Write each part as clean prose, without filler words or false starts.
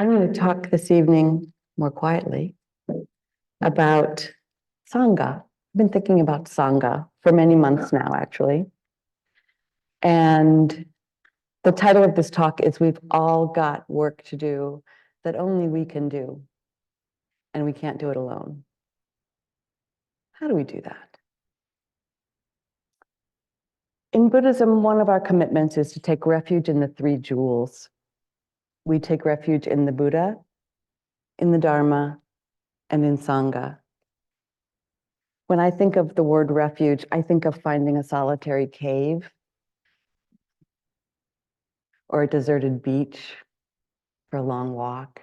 I'm going to talk this evening more quietly about Sangha. I've been thinking about Sangha for many months now, actually. And the title of this talk is We've All Got Work to Do That Only We Can Do, and we can't do it alone. How do we do that? In Buddhism, one of our commitments is to take refuge in the three jewels. We take refuge in the Buddha, in the Dharma, and in Sangha. When I think of the word refuge, I think of finding a solitary cave or a deserted beach for a long walk.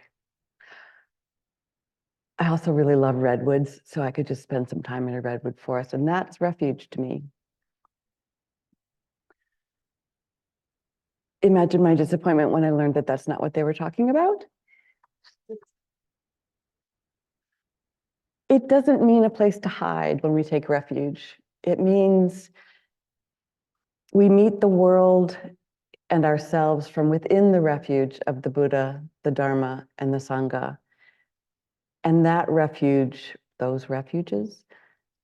I also really love redwoods, so I could just spend some time in a redwood forest, and that's refuge to me. Imagine my disappointment when I learned that that's not what they were talking about. It doesn't mean a place to hide when we take refuge. It means we meet the world and ourselves from within the refuge of the Buddha, the Dharma, and the Sangha. And that refuge, those refuges,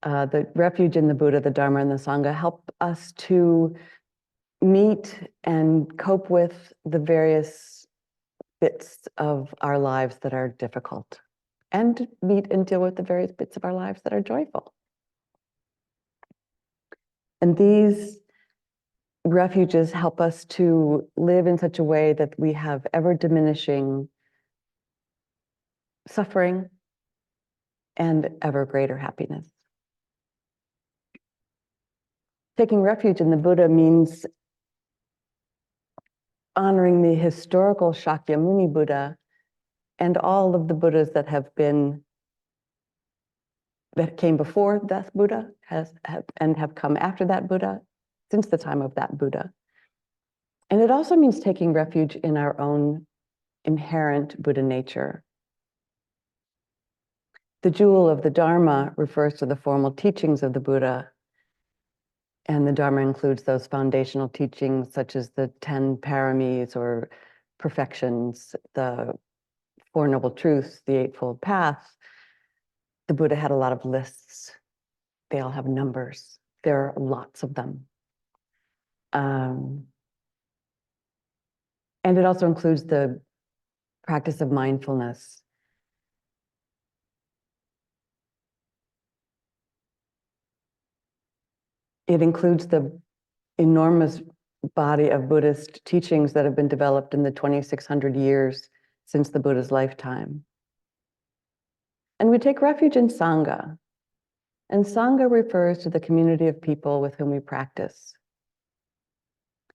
the refuge in the Buddha, the Dharma, and the Sangha help us to meet and cope with the various bits of our lives that are difficult, and meet and deal with the various bits of our lives that are joyful. And these refuges help us to live in such a way that we have ever diminishing suffering and ever greater happiness. Taking refuge in the Buddha means honoring the historical Shakyamuni Buddha and all of the Buddhas that came before that Buddha and have come after that Buddha since the time of that Buddha. And it also means taking refuge in our own inherent Buddha nature. The jewel of the Dharma refers to the formal teachings of the Buddha, and the Dharma includes those foundational teachings such as the 10 paramis or perfections, the Four Noble Truths, the Eightfold Path. The Buddha had a lot of lists. They all have numbers. There are lots of them. And it also includes the practice of mindfulness. It includes the enormous body of Buddhist teachings that have been developed in the 2,600 years since the Buddha's lifetime. And we take refuge in Sangha. And Sangha refers to the community of people with whom we practice.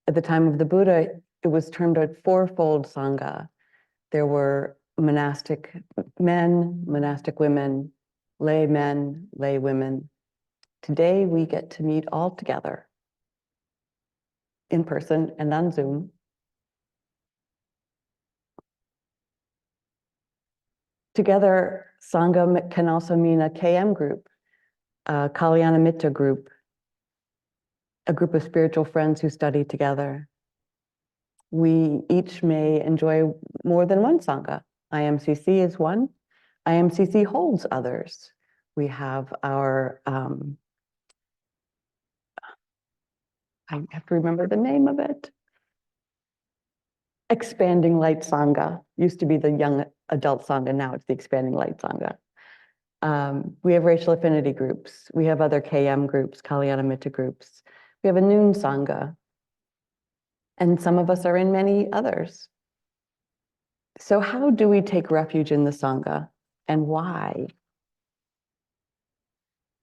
At the time of the Buddha, it was termed a fourfold Sangha. There were monastic men, monastic women, lay men, lay women. Today, we get to meet all together in person and on Zoom. Together, Sangha can also mean a KM group, a Kalyana Mitta group, a group of spiritual friends who study together. We each may enjoy more than one Sangha. IMCC is one. IMCC holds others. We have our, I have to remember the name of it. Expanding Light Sangha. Used to be the Young Adult Sangha, now it's the Expanding Light Sangha. We have racial affinity groups. We have other KM groups, Kalyana Mitta groups. We have a noon Sangha. And some of us are in many others. So how do we take refuge in the Sangha, and why?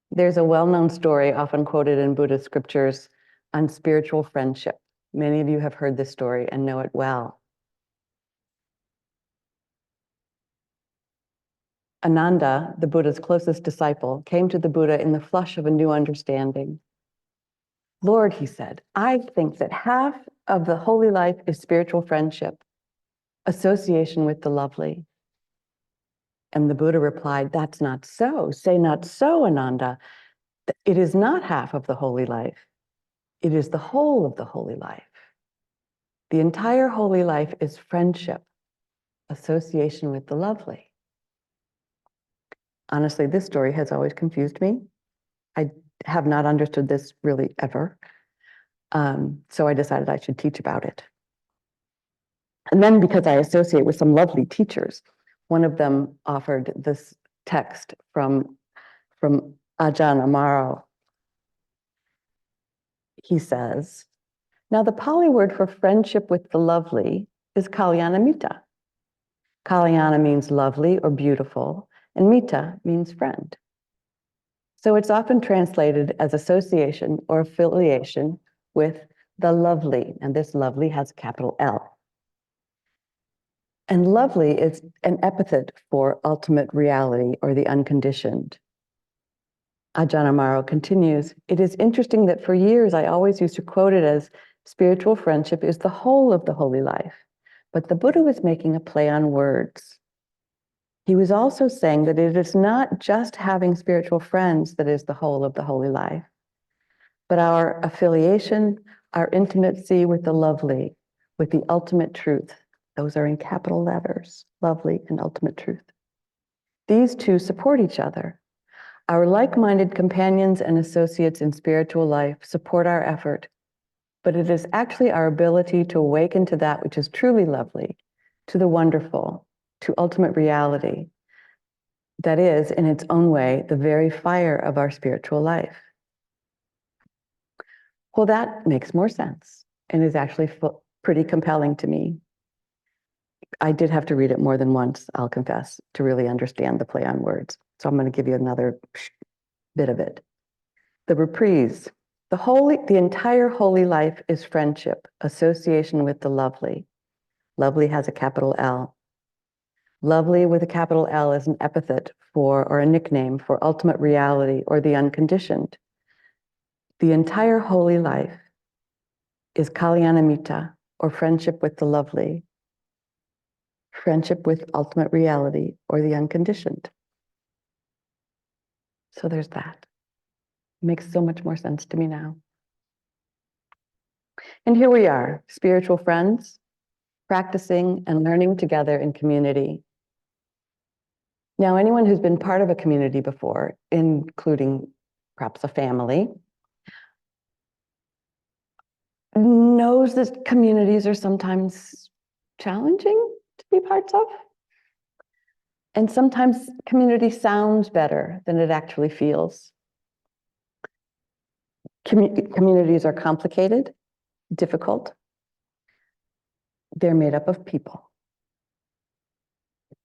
There's a well-known story often quoted in Buddhist scriptures on spiritual friendship. Many of you have heard this story and know it well. Ananda, the Buddha's closest disciple, came to the Buddha in the flush of a new understanding. Lord, he said, I think that half of the holy life is spiritual friendship, association with the lovely. And the Buddha replied, that's not so. Say not so, Ananda. It is not half of the holy life. It is the whole of the holy life. The entire holy life is friendship. association with the lovely. Honestly, this story has always confused me. I have not understood this really ever. So I decided I should teach about it. And then because I associate with some lovely teachers, one of them offered this text from Ajahn Amaro. He says, now the Pali word for friendship with the lovely is kalyanamita. Kalyana means lovely or beautiful, and mita means friend. So it's often translated as association or affiliation with the lovely, and this lovely has a capital L. And lovely is an epithet for ultimate reality or the unconditioned. Ajahn Amaro continues, it is interesting that for years I always used to quote it as spiritual friendship is the whole of the holy life. But the Buddha was making a play on words. He was also saying that it is not just having spiritual friends that is the whole of the holy life, but our affiliation, our intimacy with the lovely, with the ultimate truth. Those are in capital letters, lovely and ultimate truth. These two support each other. Our like-minded companions and associates in spiritual life support our effort, but it is actually our ability to awaken to that which is truly lovely, to the wonderful, to ultimate reality, that is, in its own way, the very fire of our spiritual life. Well, that makes more sense and is actually pretty compelling to me. I did have to read it more than once, I'll confess, to really understand the play on words. So I'm going to give you another bit of it. The reprise. The entire holy life is friendship, association with the lovely. Lovely has a capital L. Lovely with a capital L is an epithet for, or a nickname for ultimate reality or the unconditioned. The entire holy life is kalyanamita, or friendship with the lovely. Friendship with ultimate reality or the unconditioned. So there's that. It makes so much more sense to me now. And here we are, spiritual friends, practicing and learning together in community. Now, anyone who's been part of a community before, including perhaps a family, knows that communities are sometimes challenging to be parts of. And sometimes community sounds better than it actually feels. Communities are complicated, difficult. They're made up of people.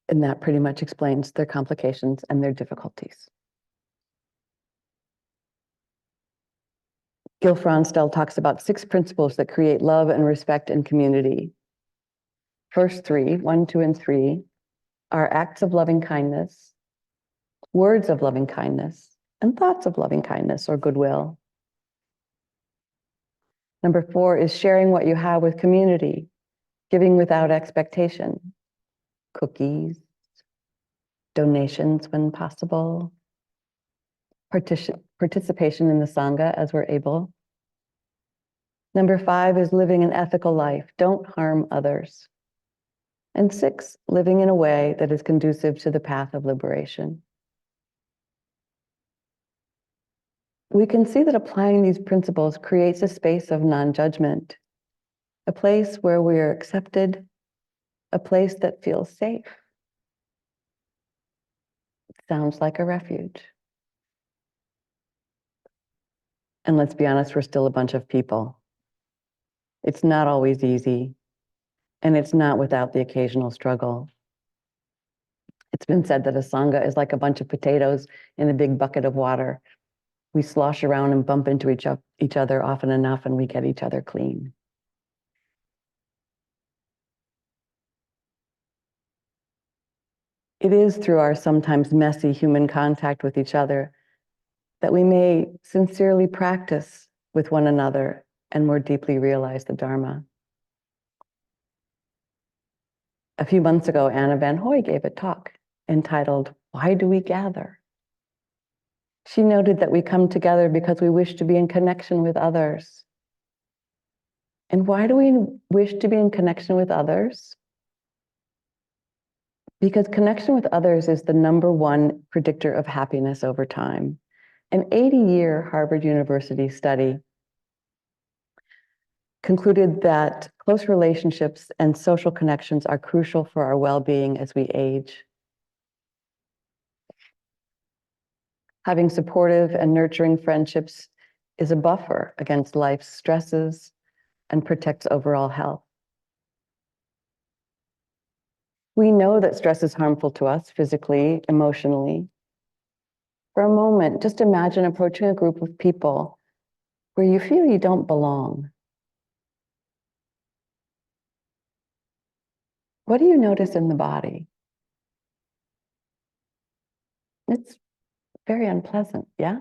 And that pretty much explains their complications and their difficulties. Gil Fronsdal talks about 6 principles that create love and respect in community. First 3, 1, 2, and 3, are acts of loving kindness, words of loving kindness, and thoughts of loving kindness or goodwill. Number 4 is sharing what you have with community, giving without expectation, cookies, donations when possible, participation in the Sangha as we're able. Number 5 is living an ethical life. Don't harm others. And 6, living in a way that is conducive to the path of liberation. We can see that applying these principles creates a space of non-judgment, a place where we are accepted, a place that feels safe. It sounds like a refuge. And let's be honest, we're still a bunch of people. It's not always easy, and it's not without the occasional struggle. It's been said that a Sangha is like a bunch of potatoes in a big bucket of water. We slosh around and bump into each other often enough, and we get each other clean. It is through our sometimes messy human contact with each other that we may sincerely practice with one another and more deeply realize the Dharma. A few months ago, Anna Van Hoy gave a talk entitled, "Why Do We Gather?" She noted that we come together because we wish to be in connection with others. And why do we wish to be in connection with others? Because connection with others is the #1 predictor of happiness over time. An 80-year Harvard University study concluded that close relationships and social connections are crucial for our well-being as we age. Having supportive and nurturing friendships is a buffer against life's stresses and protects overall health. We know that stress is harmful to us physically, emotionally. For a moment, just imagine approaching a group of people where you feel you don't belong. What do you notice in the body? It's very unpleasant, yeah?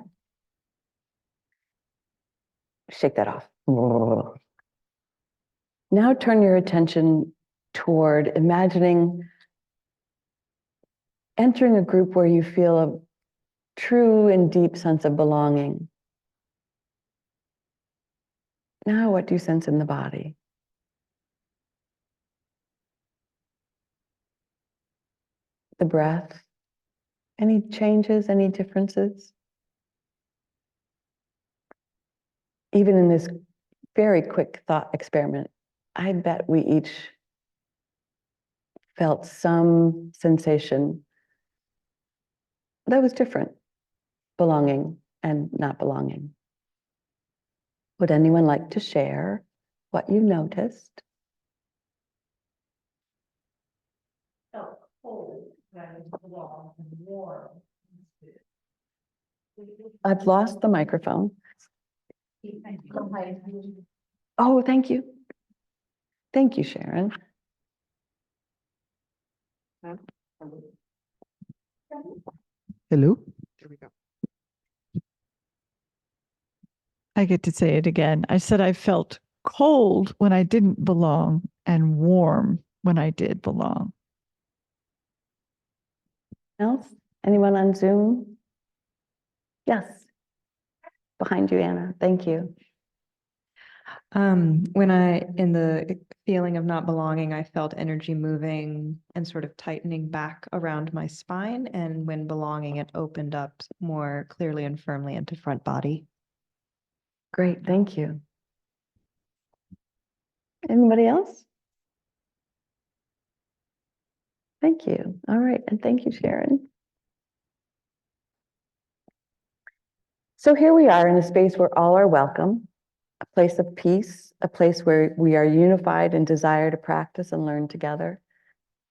Shake that off. Now turn your attention toward imagining entering a group where you feel a true and deep sense of belonging. Now, what do you sense in the body? The breath? Any changes, any differences? Even in this very quick thought experiment, I bet we each felt some sensation that was different, belonging and not belonging. Would anyone like to share what you noticed? Felt cold and warm and warm. I've lost the microphone. Oh, thank you. Thank you, Sharon. Hello? There we go. I get to say it again. I said I felt cold when I didn't belong and warm when I did belong. Else? Anyone on Zoom? Yes. Behind you, Anna. Thank you. When in the feeling of not belonging, I felt energy moving and sort of tightening back around my spine. And when belonging, it opened up more clearly and firmly into front body. Great, thank you. Anybody else? Thank you. All right, and thank you, Sharon. So here we are in a space where all are welcome, a place of peace, a place where we are unified in desire to practice and learn together.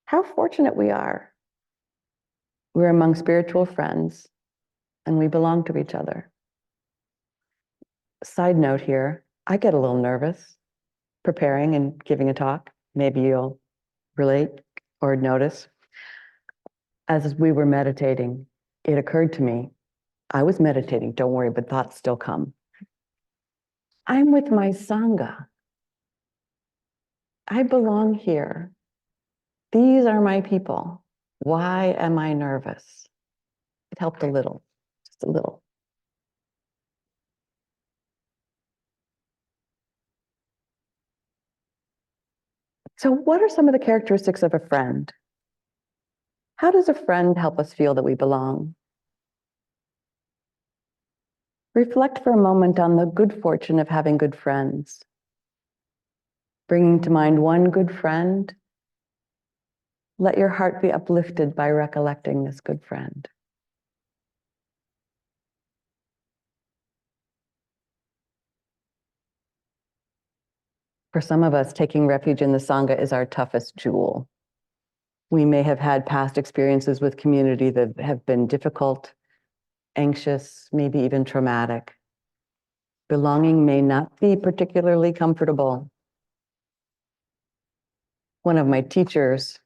How fortunate we are. We're among spiritual friends and we belong to each other. Side note here, I get a little nervous preparing and giving a talk. Maybe you'll relate or notice. As we were meditating, it occurred to me, I was meditating, don't worry, but thoughts still come. I'm with my Sangha. I belong here. These are my people. Why am I nervous? It helped a little, just a little. So what are some of the characteristics of a friend? How does a friend help us feel that we belong? Reflect for a moment on the good fortune of having good friends. Bringing to mind one good friend, let your heart be uplifted by recollecting this good friend. For some of us, taking refuge in the Sangha is our toughest jewel. We may have had past experiences with community that have been difficult, anxious, maybe even traumatic. Belonging may not be particularly comfortable. One of my teachers,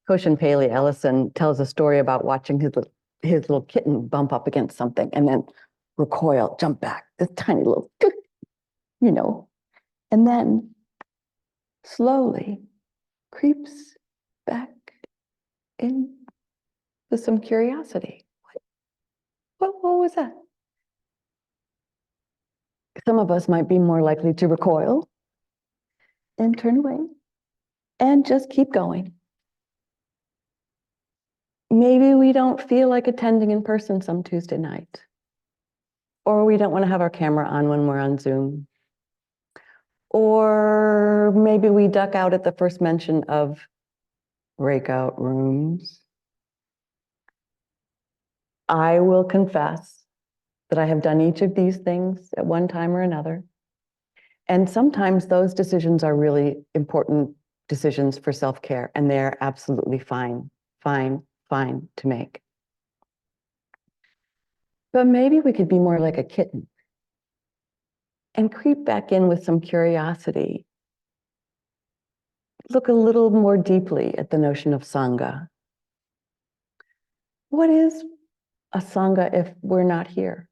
Koshin Paley Ellison, tells a story about watching his little kitten bump up against something and then recoil, jump back, this tiny little, and then slowly creeps back in with some curiosity. What was that? Some of us might be more likely to recoil and turn away and just keep going. maybe we don't feel like attending in person some Tuesday night. Or we don't want to have our camera on when we're on Zoom. Or maybe we duck out at the first mention of breakout rooms. I will confess that I have done each of these things at one time or another. And sometimes those decisions are really important decisions for self-care, and they're absolutely fine to make. But maybe we could be more like a kitten and creep back in with some curiosity. Look a little more deeply at the notion of Sangha. What is a Sangha if we're not here?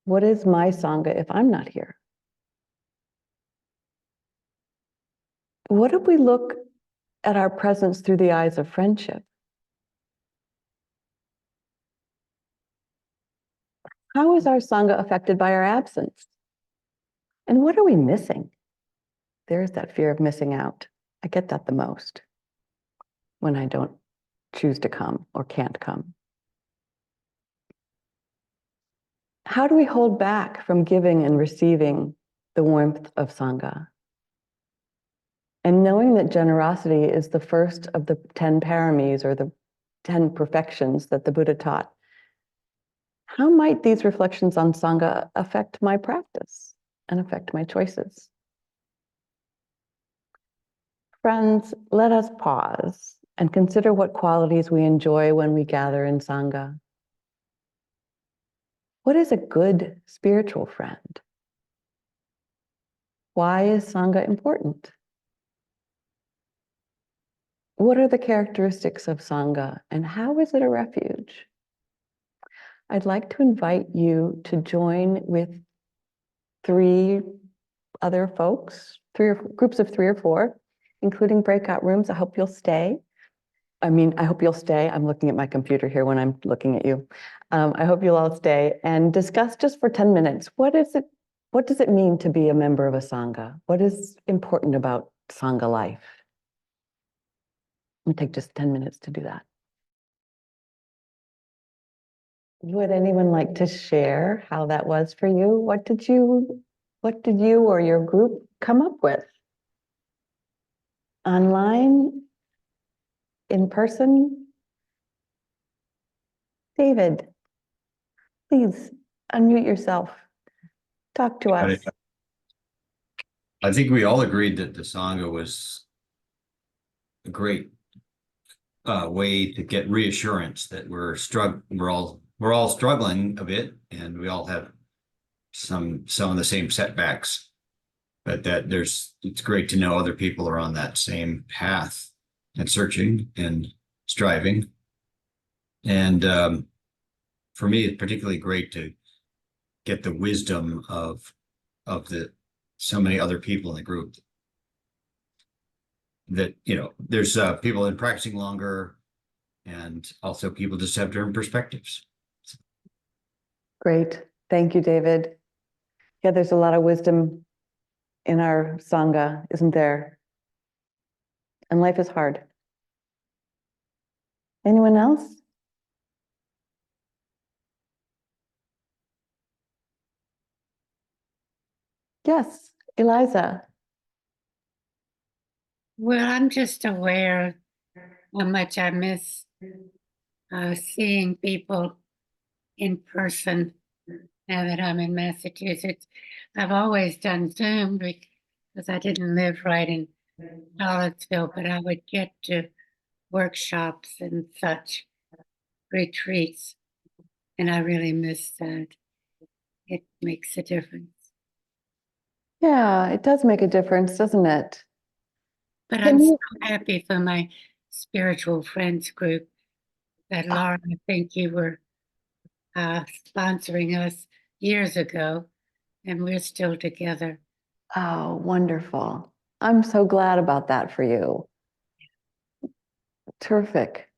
What is my Sangha if I'm not here? What if we look at our presence through the eyes of friendship? How is our Sangha affected by our absence? And what are we missing? There's that fear of missing out. I get that the most when I don't choose to come or can't come. How do we hold back from giving and receiving the warmth of Sangha? And knowing that generosity is the first of the 10 paramis, or the 10 perfections that the Buddha taught, how might these reflections on Sangha affect my practice and affect my choices? Friends, let us pause and consider what qualities we enjoy when we gather in Sangha. What is a good spiritual friend? Why is Sangha important? What are the characteristics of Sangha, and how is it a refuge? I'd like to invite you to join with 3 other folks, groups of 3 or 4, including breakout rooms. I hope you'll stay. I hope you'll stay. I'm looking at my computer here when I'm looking at you. I hope you'll all stay and discuss just for 10 minutes. What does it mean to be a member of a Sangha? What is important about Sangha life? We'll take just 10 minutes to do that. Would anyone like to share how that was for you? What did you or your group come up with? Online? In person? David, please unmute yourself. Talk to us. I think we all agreed that the Sangha was a great way to get reassurance that we're all struggling a bit, and we all have some of the same setbacks, but that it's great to know other people are on that same path and searching and striving. And for me, it's particularly great to get the wisdom of so many other people in the group. That, there's people in practicing longer, and also people just have different perspectives. Great. Thank you, David. Yeah, there's a lot of wisdom in our Sangha, isn't there? And life is hard. Anyone else? Yes, Eliza. Well, I'm just aware how much I miss seeing people in person now that I'm in Massachusetts. I've always done Zoom because I didn't live right in Charlottesville, but I would get to workshops and such retreats, and I really miss that. It makes a difference. Yeah, it does make a difference, doesn't it? But Can I'm you- so happy for my spiritual friends group that Laura, I think you were sponsoring us years ago, and we're still together. Oh, wonderful. I'm so glad about that for you. Terrific.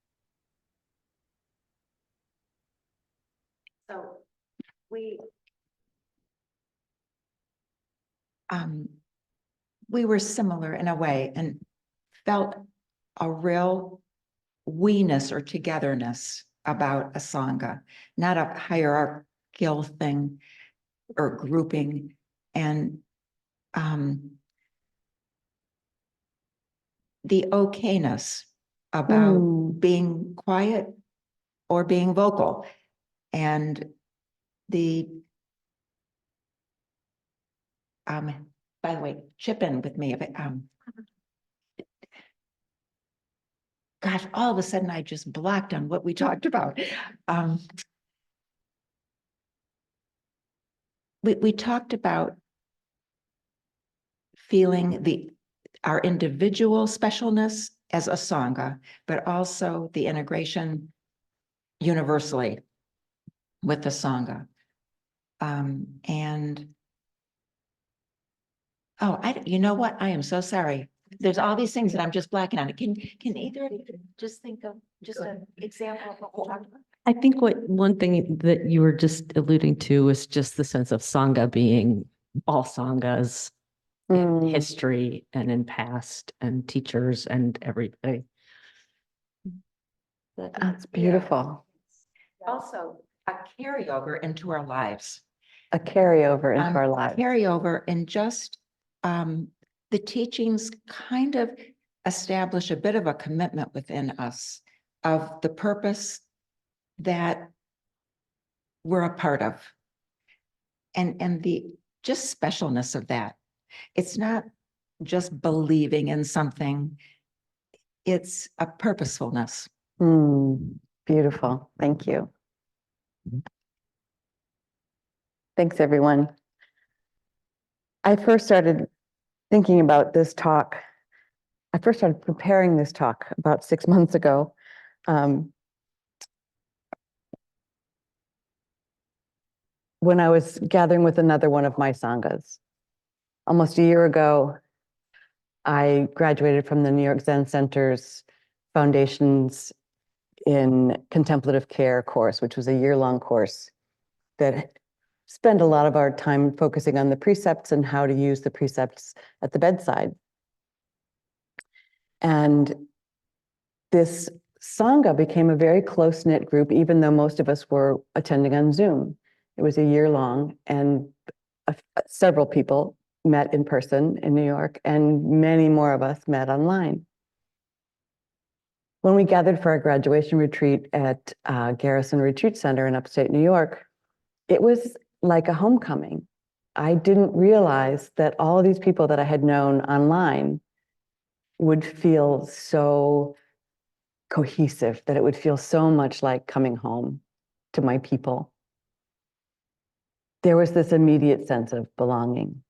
So we were similar in a way and felt a real we-ness or togetherness about a Sangha, not a hierarchical thing or grouping. And the okayness about being quiet or being vocal, and the by the way, chip in with me if it gosh, all of a sudden I just blocked on what we talked about. We talked about feeling our individual specialness as a Sangha, but also the integration universally with the Sangha. And oh, you know what? I am so sorry. There's all these things that I'm just blacking on. Can either of you just think of just an example of what we talked about? I think one thing that you were just alluding to was just the sense of Sangha being all Sanghas in history and in past and teachers and everything. That's beautiful. Also, a carryover into our lives. A carryover into our lives. Carryover, and just the teachings kind of establish a bit of a commitment within us of the purpose that we're a part of, and the just specialness of that. It's not just believing in something, it's a purposefulness. Beautiful. Thank you. Thanks, everyone. I first started thinking about this talk. I first started preparing this talk about 6 months ago. When I was gathering with another one of my Sanghas. Almost a year ago, I graduated from the New York Zen Center's Foundations in Contemplative Care course, which was a year-long course that spent a lot of our time focusing on the precepts and how to use the precepts at the bedside. And this Sangha became a very close-knit group, even though most of us were attending on Zoom. It was a year long, and several people met in person in New York, and many more of us met online. When we gathered for our graduation retreat at Garrison Retreat Center in upstate New York, it was like a homecoming. I didn't realize that all of these people that I had known online would feel so cohesive, that it would feel so much like coming home to my people. There was this immediate sense of belonging.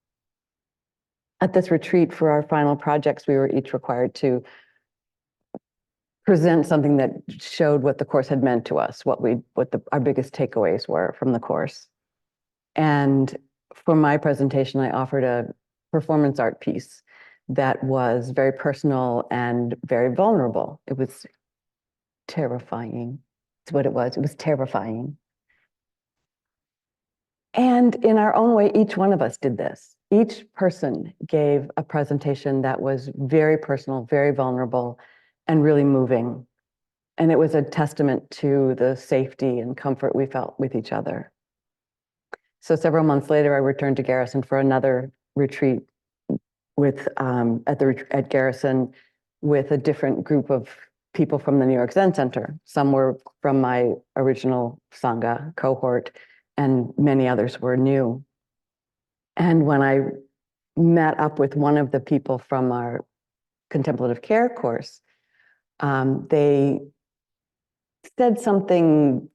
At this retreat for our final projects, we were each required to present something that showed what the course had meant to us, our biggest takeaways were from the course. And for my presentation, I offered a performance art piece that was very personal and very vulnerable. It was terrifying. It's what it was. It was terrifying. And in our own way, each one of us did this. Each person gave a presentation that was very personal, very vulnerable, and really moving. And it was a testament to the safety and comfort we felt with each other. So several months later, I returned to Garrison for another retreat at Garrison with a different group of people from the New York Zen Center. Some were from my original Sangha cohort, and many others were new. And when I met up with one of the people from our contemplative care course, they said something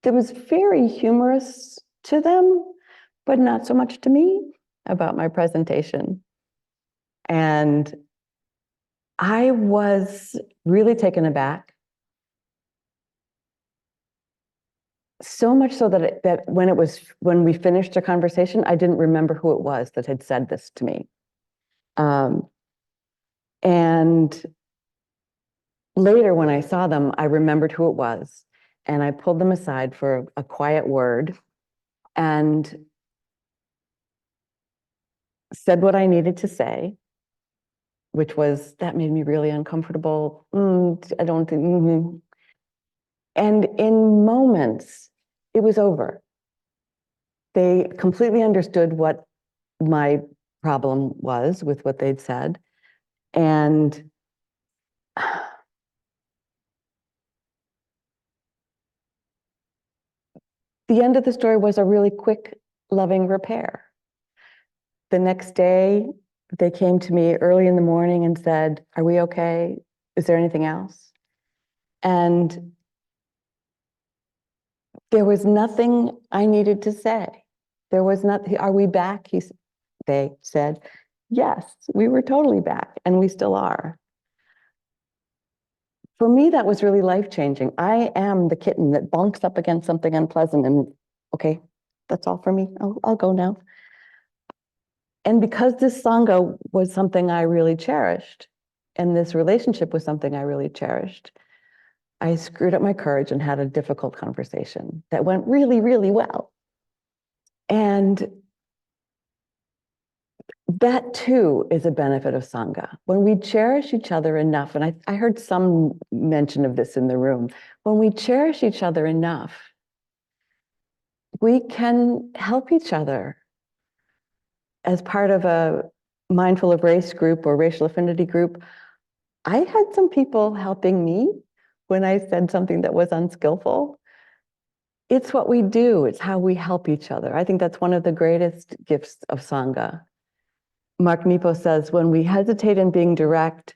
that was very humorous to them, but not so much to me, about my presentation. And I was really taken aback. So much so that when we finished the conversation, I didn't remember who it was that had said this to me. And later, when I saw them, I remembered who it was, and I pulled them aside for a quiet word and said what I needed to say, that made me really uncomfortable. I don't think. And in moments, it was over. They completely understood what my problem was with what they'd said. And the end of the story was a really quick, loving repair. The next day, they came to me early in the morning and said, "Are we okay? Is there anything else?" And there was nothing I needed to say. There was nothing. "Are we back?" They said, "Yes, we were totally back, and we still are." For me, that was really life-changing. I am the kitten that bonks up against something unpleasant and, okay, that's all for me. I'll go now. And because this Sangha was something I really cherished, and this relationship was something I really cherished, I screwed up my courage and had a difficult conversation that went really, really well. And that too is a benefit of Sangha. When we cherish each other enough, and I heard some mention of this in the room, when we cherish each other enough, we can help each other. As part of a mindful of race group or racial affinity group, I had some people helping me when I said something that was unskillful. It's what we do. It's how we help each other. I think that's one of the greatest gifts of Sangha. Mark Nepo says, when we hesitate in being direct,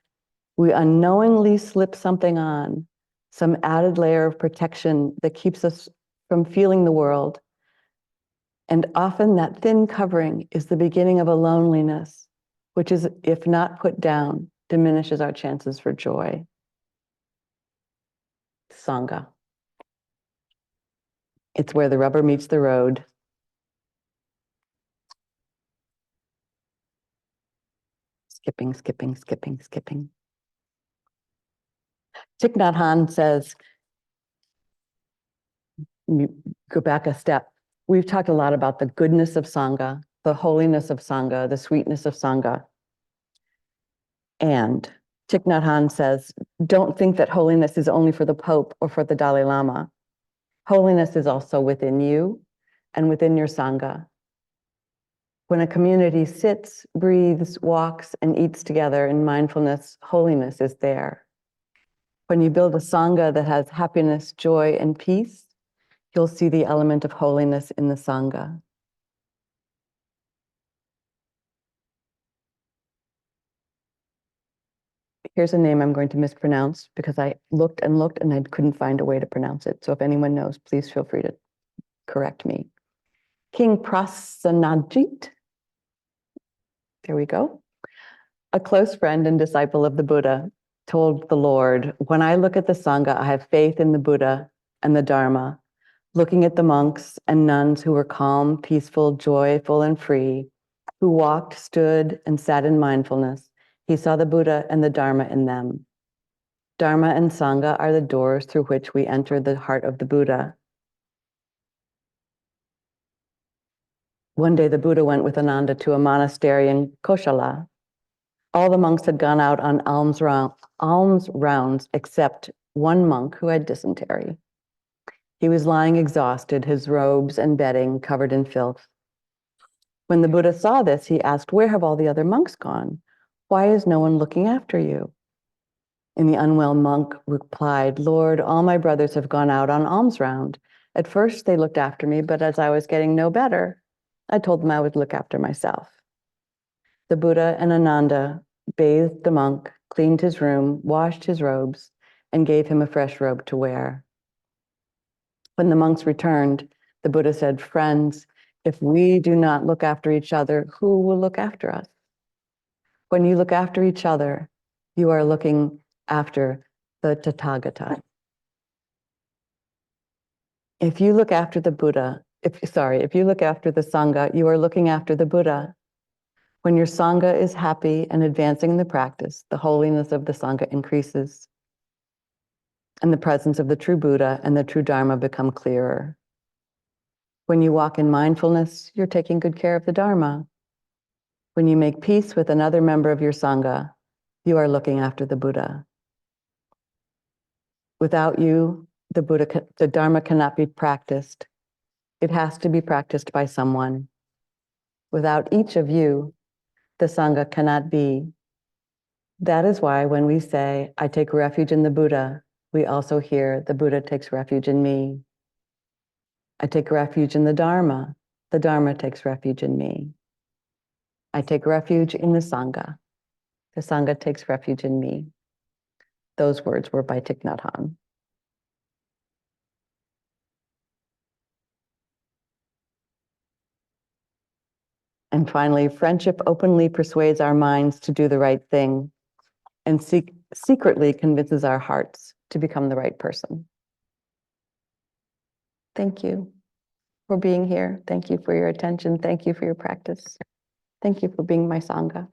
we unknowingly slip something on, some added layer of protection that keeps us from feeling the world. And often that thin covering is the beginning of a loneliness, which is, if not put down, diminishes our chances for joy. Sangha. It's where the rubber meets the road. Skipping, skipping, skipping, skipping. Thich Nhat Hanh says, go back a step. We've talked a lot about the goodness of Sangha, the holiness of Sangha, the sweetness of Sangha. And Thich Nhat Hanh says, don't think that holiness is only for the Pope or for the Dalai Lama. Holiness is also within you and within your Sangha. When a community sits, breathes, walks, and eats together in mindfulness, holiness is there. When you build a Sangha that has happiness, joy, and peace, you'll see the element of holiness in the Sangha. Here's a name I'm going to mispronounce because I looked and looked and I couldn't find a way to pronounce it. So if anyone knows, please feel free to correct me. King Prasanajit. There we go. A close friend and disciple of the Buddha told the Lord, when I look at the Sangha, I have faith in the Buddha and the Dharma. Looking at the monks and nuns who were calm, peaceful, joyful, and free, who walked, stood, and sat in mindfulness, he saw the Buddha and the Dharma in them. Dharma and Sangha are the doors through which we enter the heart of the Buddha. One day the Buddha went with Ananda to a monastery in Koshala. All the monks had gone out on alms rounds except one monk who had dysentery. He was lying exhausted, his robes and bedding covered in filth. When the Buddha saw this, he asked, "Where have all the other monks gone? Why is no one looking after you?" And the unwell monk replied, "Lord, all my brothers have gone out on alms round. At first they looked after me, but as I was getting no better, I told them I would look after myself." The Buddha and Ananda bathed the monk, cleaned his room, washed his robes, and gave him a fresh robe to wear. When the monks returned, the Buddha said, "Friends, if we do not look after each other, who will look after us? When you look after each other, you are looking after the Tathagata. If you look after the Buddha, if you look after the Sangha, you are looking after the Buddha. When your Sangha is happy and advancing in the practice, the holiness of the Sangha increases, and the presence of the true Buddha and the true Dharma become clearer. When you walk in mindfulness, you're taking good care of the Dharma. When you make peace with another member of your Sangha, you are looking after the Buddha. Without you, the Dharma cannot be practiced. It has to be practiced by someone. Without each of you, the Sangha cannot be. That is why when we say, I take refuge in the Buddha, we also hear the Buddha takes refuge in me. I take refuge in the Dharma takes refuge in me. I take refuge in the Sangha takes refuge in me. Those words were by Thich Nhat Hanh. And finally, friendship openly persuades our minds to do the right thing and secretly convinces our hearts to become the right person. Thank you for being here. Thank you for your attention. Thank you for your practice. Thank you for being my Sangha.